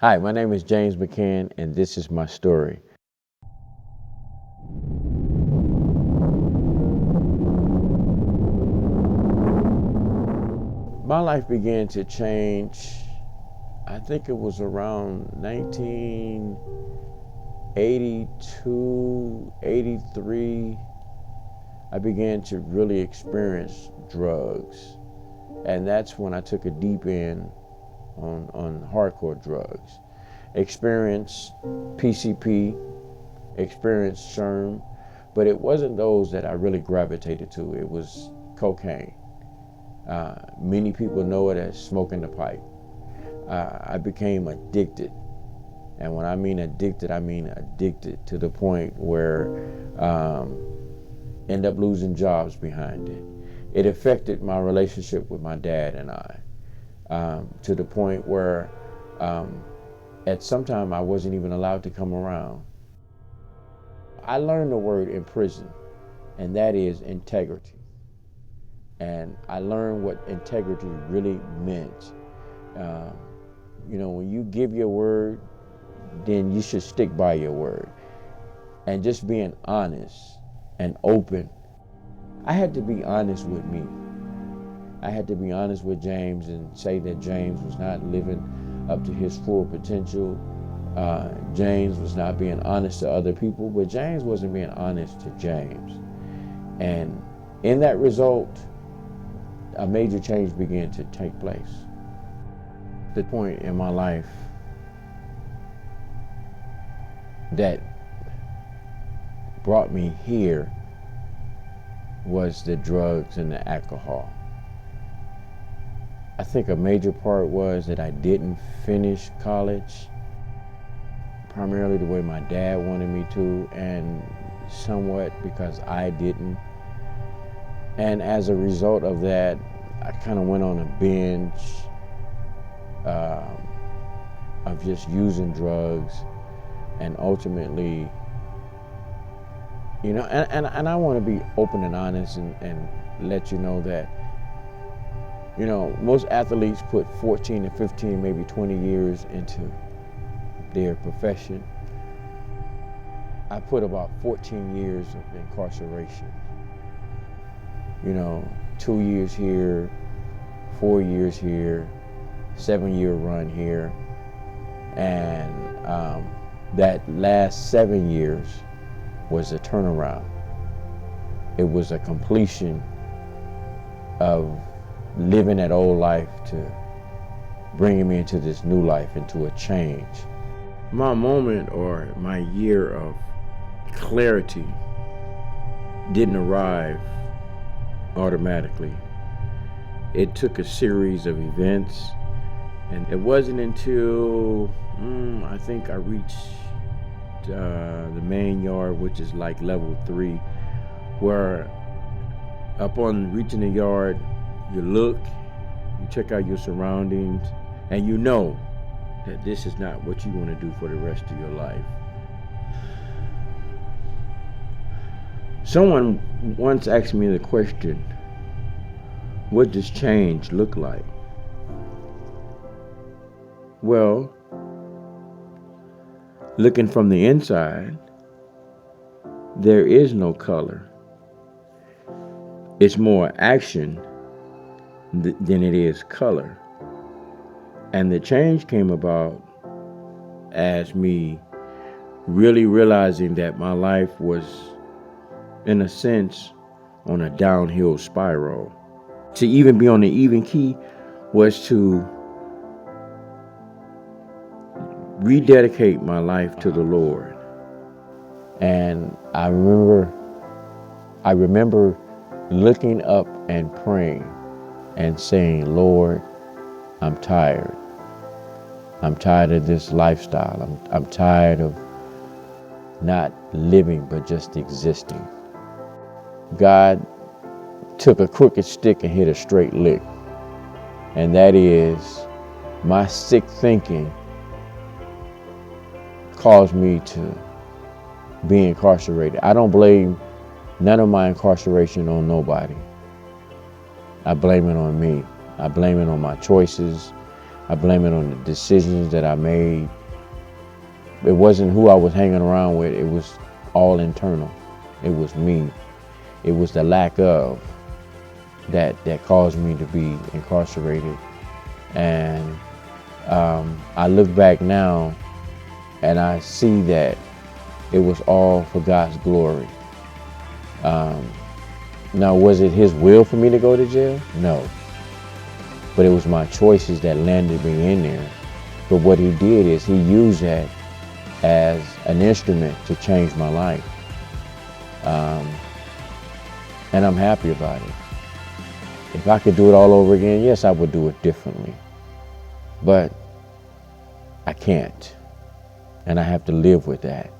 Hi, my name is James McCann, and this is my story. My life began to change, I think it was around 1982, 83. I began to really experience drugs. And that's when I took a deep end on hardcore drugs. Experienced PCP, experienced SHRM, but it wasn't those that I really gravitated to. It was cocaine. Many people know it as smoking the pipe. I became addicted. And when I mean addicted to the point where end up losing jobs behind it. It affected my relationship with my dad and I, to the point where at some time I wasn't even allowed to come around. I learned the word in prison, and that is integrity. And I learned what integrity really meant. Um, when you give your word, then you should stick by your word. And just being honest and open. I had to be honest with me. I had to be honest with James and say that James was not living up to his full potential. James was not being honest to other people, but James wasn't being honest to James. And in that result, a major change began to take place. The point in my life that brought me here was the drugs and the alcohol. I think a major part was that I didn't finish college, primarily the way my dad wanted me to, and somewhat because I didn't. And as a result of that, I kind of went on a binge of just using drugs, and ultimately, and I want to be open and honest and let you know that, most athletes put 14 to 15, maybe 20 years into their profession. I put about 14 years of incarceration. 2 years here, 4 years here, 7-year run here. And that last 7 years was a turnaround. It was a completion of living that old life to bringing me into this new life, into a change. My moment or my year of clarity didn't arrive automatically. It took a series of events, and it wasn't until I think I reached the main yard, which is like level 3, where upon reaching the yard, you look, you check out your surroundings, and you know that this is not what you want to do for the rest of your life. Someone once asked me the question, what does change look like? Well, looking from the inside, there is no color. It's more action than it is color. And the change came about as me really realizing that my life was, in a sense, on a downhill spiral. To even be on the even key was to rededicate my life to the Lord. And I remember looking up and praying and saying, Lord, I'm tired. I'm tired of this lifestyle. I'm tired of not living, but just existing. God took a crooked stick and hit a straight lick. And that is, my sick thinking caused me to be incarcerated. I don't blame none of my incarceration on nobody. I blame it on me. I blame it on my choices. I blame it on the decisions that I made. It wasn't who I was hanging around with. It was all internal. It was me. It was the lack of that caused me to be incarcerated. And I look back now and I see that it was all for God's glory. Now, was it His will for me to go to jail? No. But it was my choices that landed me in there. But what He did is He used that as an instrument to change my life. And I'm happy about it. If I could do it all over again, yes, I would do it differently. But I can't. And I have to live with that.